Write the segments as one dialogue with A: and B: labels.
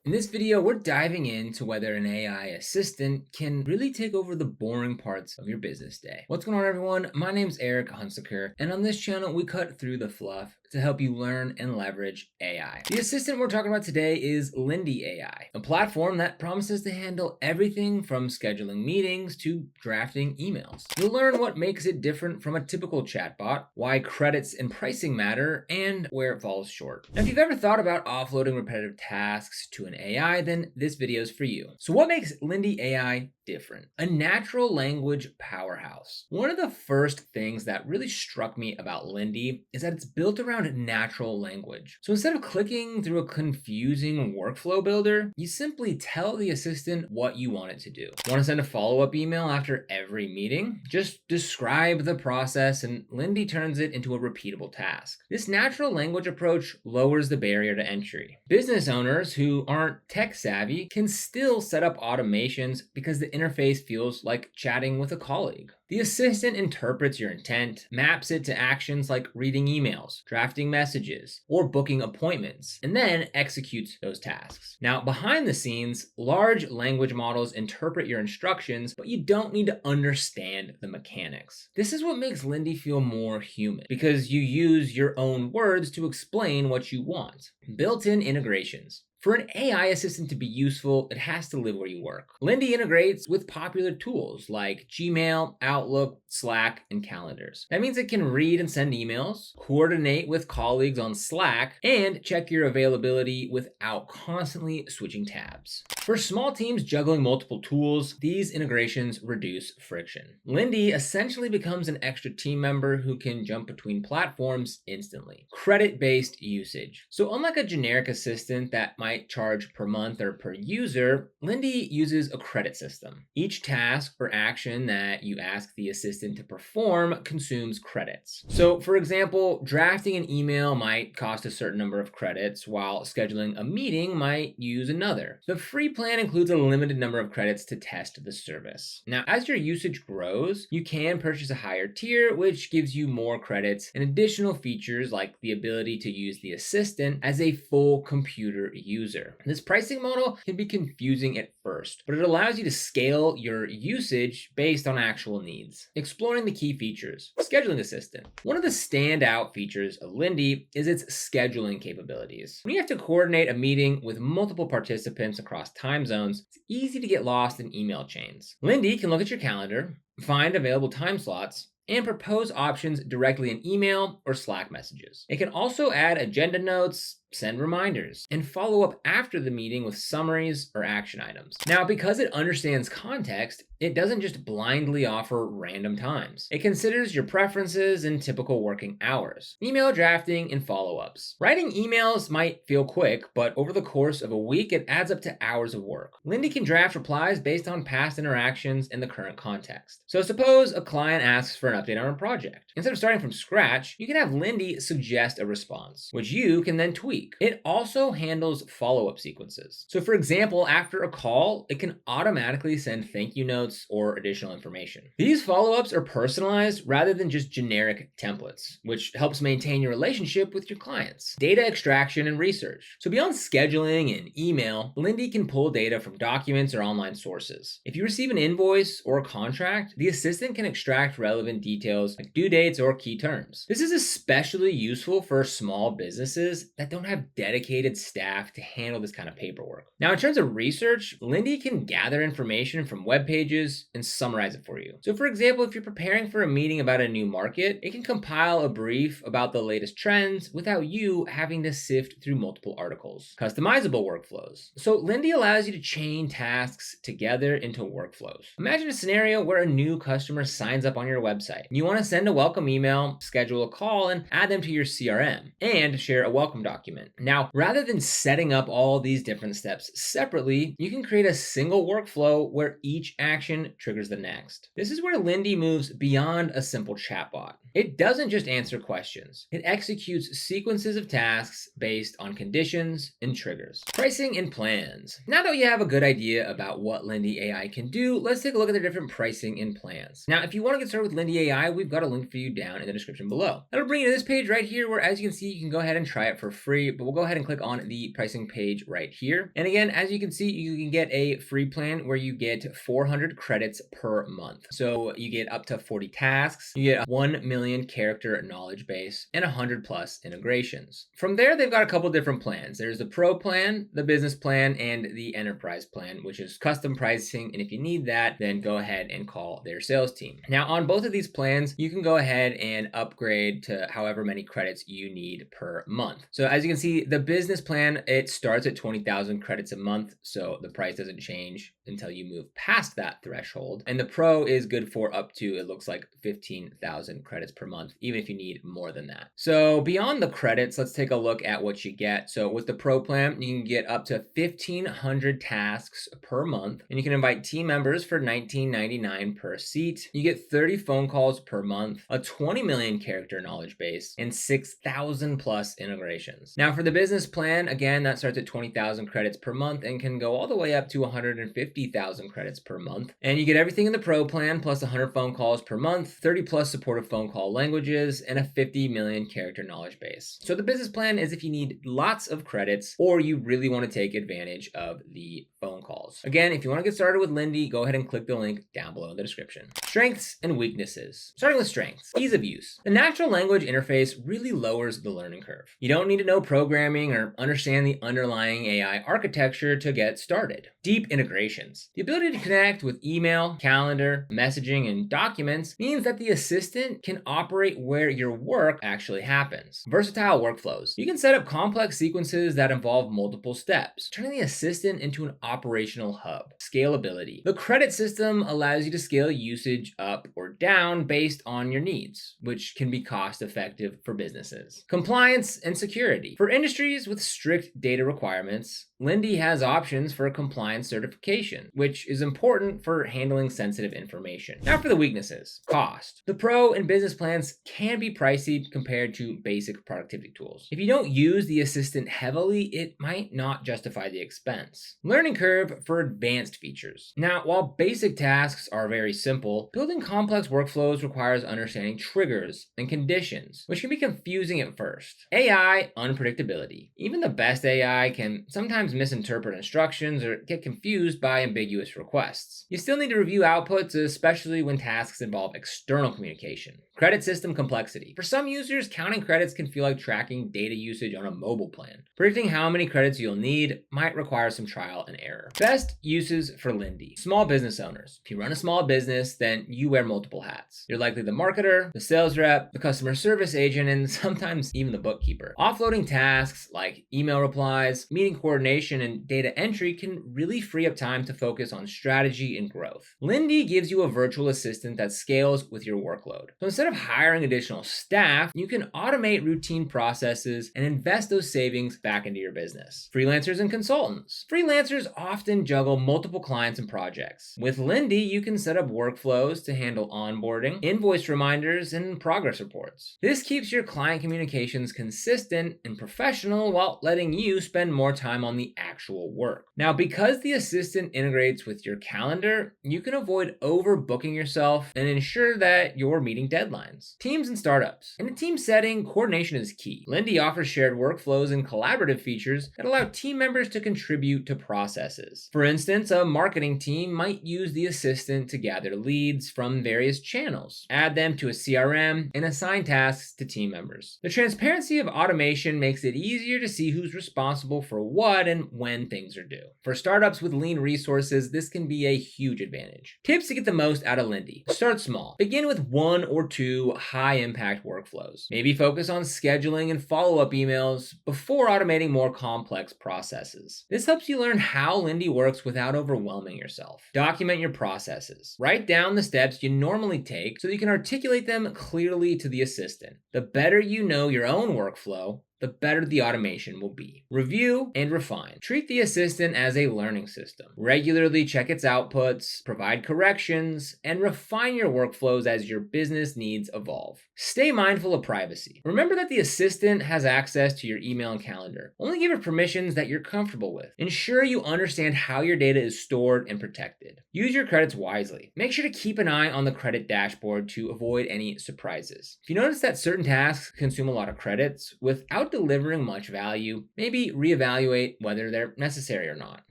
A: In this video, we're diving into whether an AI assistant can really take over the boring parts of your business day. What's going on, everyone? My name's Eric Hunsaker, and on this channel, we cut through the fluff to help you learn and leverage AI. The assistant we're talking about today is Lindy AI, a platform that promises to handle everything from scheduling meetings to drafting emails. You'll learn what makes it different from a typical chatbot, why credits and pricing matter, and where it falls short. Now, if you've ever thought about offloading repetitive tasks to an AI, then this video is for you. So what makes Lindy AI different? A natural language powerhouse. One of the first things that really struck me about Lindy is that it's built around natural language. So instead of clicking through a confusing workflow builder, you simply tell the assistant what you want it to do. Want to send a follow-up email after every meeting? Just describe the process and Lindy turns it into a repeatable task. This natural language approach lowers the barrier to entry. Business owners who aren't tech savvy can still set up automations because the interface feels like chatting with a colleague. The assistant interprets your intent, maps it to actions like reading emails, drafting messages, or booking appointments, and then executes those tasks. Now, behind the scenes, large language models interpret your instructions, but you don't need to understand the mechanics. This is what makes Lindy feel more human, because you use your own words to explain what you want. Built-in integrations. For an AI assistant to be useful, it has to live where you work. Lindy integrates with popular tools like Gmail, Outlook, Slack, and calendars. That means it can read and send emails, coordinate with colleagues on Slack, and check your availability without constantly switching tabs. For small teams juggling multiple tools, these integrations reduce friction. Lindy essentially becomes an extra team member who can jump between platforms instantly. Credit-based usage. So unlike a generic assistant that might charge per month or per user, Lindy uses a credit system. Each task or action that you ask the assistant to perform consumes credits. So for example, drafting an email might cost a certain number of credits, while scheduling a meeting might use another. The free plan includes a limited number of credits to test the service. Now, as your usage grows, you can purchase a higher tier, which gives you more credits and additional features like the ability to use the assistant as a full computer user. This pricing model can be confusing at first, but it allows you to scale your usage based on actual needs. Exploring the key features. Scheduling assistant. One of the standout features of Lindy is its scheduling capabilities. When you have to coordinate a meeting with multiple participants across time zones, it's easy to get lost in email chains. Lindy can look at your calendar, find available time slots, and propose options directly in email or Slack messages. It can also add agenda notes, send reminders, and follow up after the meeting with summaries or action items. Now, because it understands context, it doesn't just blindly offer random times. It considers your preferences and typical working hours, email drafting, and follow-ups. Writing emails might feel quick, but over the course of a week, it adds up to hours of work. Lindy can draft replies based on past interactions and the current context. So suppose a client asks for an update on a project. Instead of starting from scratch, you can have Lindy suggest a response, which you can then tweak. It also handles follow-up sequences. So for example, after a call, it can automatically send thank you notes or additional information. These follow-ups are personalized rather than just generic templates, which helps maintain your relationship with your clients. Data extraction and research. So beyond scheduling and email, Lindy can pull data from documents or online sources. If you receive an invoice or a contract, the assistant can extract relevant details like due dates or key terms. This is especially useful for small businesses that don't have dedicated staff to handle this kind of paperwork. Now, in terms of research, Lindy can gather information from web pages and summarize it for you. So for example, if you're preparing for a meeting about a new market, it can compile a brief about the latest trends without you having to sift through multiple articles. Customizable workflows. So Lindy allows you to chain tasks together into workflows. Imagine a scenario where a new customer signs up on your website. You want to send a welcome email, schedule a call, and add them to your CRM, and share a welcome document. Now, rather than setting up all these different steps separately, you can create a single workflow where each action triggers the next. This is where Lindy moves beyond a simple chatbot. It doesn't just answer questions, it executes sequences of tasks based on conditions and triggers. Pricing and plans. Now that you have a good idea about what Lindy AI can do, let's take a look at the different pricing and plans. Now, if you want to get started with Lindy AI, we've got a link for you down in the description below. That'll bring you to this page right here where, as you can see, you can go ahead and try it for free, but we'll go ahead and click on the pricing page right here. And again, as you can see, you can get a free plan where you get 400 credits per month. So you get up to 40 tasks, you get a 1 million character knowledge base, and 100 plus integrations. From there, they've got a couple different plans. There's the Pro plan, the Business plan, and the Enterprise plan, which is custom pricing. And if you need that, then go ahead and call their sales team. Now, on both of these plans, you can go ahead and upgrade to however many credits you need per month. So as you can see, the Business plan, it starts at 20,000 credits a month. So the price doesn't change until you move past that threshold. And the Pro is good for up to, it looks like 15,000 credits per month, even if you need more than that. So beyond the credits, let's take a look at what you get. So with the Pro plan, you can get up to 1,500 tasks per month, and you can invite team members for $19.99 per seat. You get 30 phone calls per month, a 20 million character knowledge base, and 6,000 plus integrations. Now for the Business plan, again, that starts at 20,000 credits per month and can go all the way up to 150,000 credits per month. And you get everything in the Pro plan plus 100 phone calls per month, 30 plus supportive phone call languages, and a 50 million character knowledge base. So the Business plan is if you need lots of credits or you really want to take advantage of the phone calls. Again, if you want to get started with Lindy, go ahead and click the link down below in the description. Strengths and weaknesses. Starting with strengths, ease of use. The natural language interface really lowers the learning curve. You don't need to know programming or understand the underlying AI architecture to get started. Deep integrations. The ability to connect with email, calendar, messaging, and documents means that the assistant can operate where your work actually happens. Versatile workflows. You can set up complex sequences that involve multiple steps, turning the assistant into an operational hub. Scalability. The credit system allows you to scale usage up or down based on your needs, which can be cost effective for businesses. Compliance and security. For industries with strict data requirements, Lindy has options for compliance certification, which is important for handling sensitive information. Now for the weaknesses. Cost. The Pro and Business plans can be pricey compared to basic productivity tools. If you don't use the assistant heavily, it might not justify the expense. Learning curve for advanced features. Now, while basic tasks are very simple, building complex workflows requires understanding triggers and conditions, which can be confusing at first. AI unpredictability. Even the best AI can sometimes misinterpret instructions or get confused by ambiguous requests. You still need to review outputs, especially when tasks involve external communication. Credit system complexity. For some users, counting credits can feel like tracking data usage on a mobile plan. Predicting how many credits you'll need might require some trial and error. Best uses for Lindy. Small business owners. If you run a small business, then you wear multiple hats. You're likely the marketer, the sales rep, the customer service agent, and sometimes even the bookkeeper. Offloading tasks like email replies, meeting coordination, and data entry can really free up time to focus on strategy and growth. Lindy gives you a virtual assistant that scales with your workload. So instead of hiring additional staff, you can automate routine processes and invest those savings back into your business. Freelancers and consultants. Freelancers often juggle multiple clients and projects. With Lindy, you can set up workflows to handle onboarding, invoice reminders, and progress reports. This keeps your client communications consistent and professional while letting you spend more time on the actual work. Now, because the assistant integrates with your calendar, you can avoid overbooking yourself and ensure that you're meeting deadlines. Teams and startups. In a team setting, coordination is key. Lindy offers shared workflows and collaborative features that allow team members to contribute to processes. For instance, a marketing team might use the assistant to gather leads from various channels, add them to a CRM, and assign tasks to team members. The transparency of automation makes it easier to see who's responsible for what and when things are due. For startups with lean resources, this can be a huge advantage. Tips to get the most out of Lindy. Start small. Begin with 1 or 2 high-impact workflows. Maybe focus on scheduling and follow-up emails before automating more complex processes. This helps you learn how Lindy works without overwhelming yourself. Document your processes. Write down the steps you normally take so you can articulate them clearly to the assistant. The better you know your own workflow, the better the automation will be. Review and refine. Treat the assistant as a learning system. Regularly check its outputs, provide corrections, and refine your workflows as your business needs evolve. Stay mindful of privacy. Remember that the assistant has access to your email and calendar. Only give it permissions that you're comfortable with. Ensure you understand how your data is stored and protected. Use your credits wisely. Make sure to keep an eye on the credit dashboard to avoid any surprises. If you notice that certain tasks consume a lot of credits without delivering much value, maybe reevaluate whether they're necessary or not.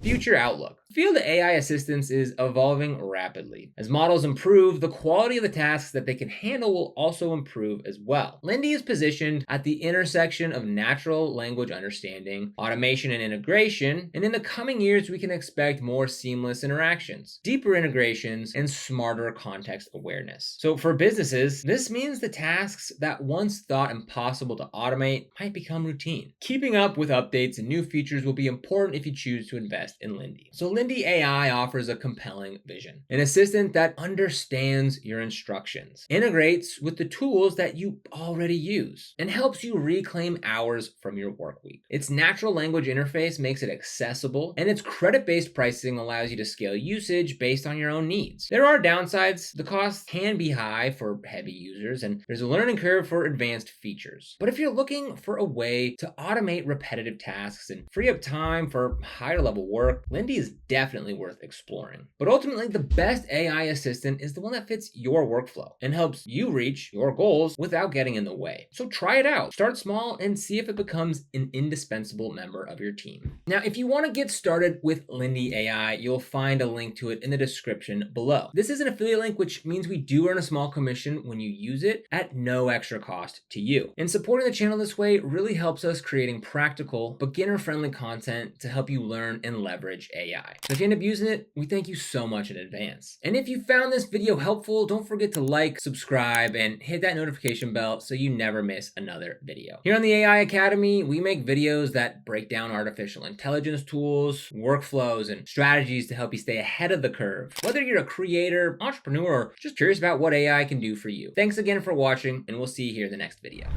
A: Future outlook. Feel the AI assistance is evolving rapidly. As models improve, the quality of the tasks that they can handle will also improve as well. Lindy is positioned at the intersection of natural language understanding, automation and integration, and in the coming years we can expect more seamless interactions, deeper integrations, and smarter context awareness. So for businesses, this means the tasks that once thought impossible to automate might become routine. Keeping up with updates and new features will be important if you choose to invest in Lindy. So Lindy AI offers a compelling vision. An assistant that understands your instructions, integrates with the tools that you already use, and helps you reclaim hours from your work week. Its natural language interface makes it accessible, and its credit-based pricing allows you to scale usage based on your own needs. There are downsides. The cost can be high for heavy users, and there's a learning curve for advanced features. But if you're looking for a way to automate repetitive tasks and free up time for higher level work, Lindy is definitely worth exploring. But ultimately, the best AI assistant is the one that fits your workflow and helps you reach your goals without getting in the way. So try it out. Start small and see if it becomes an indispensable member of your team. Now, if you want to get started with Lindy AI, you'll find a link to it in the description below. This is an affiliate link, which means we do earn a small commission when you use it at no extra cost to you. And supporting the channel this way really helps us creating practical, beginner-friendly content to help you learn and leverage AI. So if you end up using it, we thank you so much in advance. And if you found this video helpful, don't forget to like, subscribe, and hit that notification bell so you never miss another video. Here on the AI Academy, we make videos that break down artificial intelligence tools, workflows, and strategies to help you stay ahead of the curve, whether you're a creator, entrepreneur, or just curious about what AI can do for you. Thanks again for watching, and we'll see you here in the next video.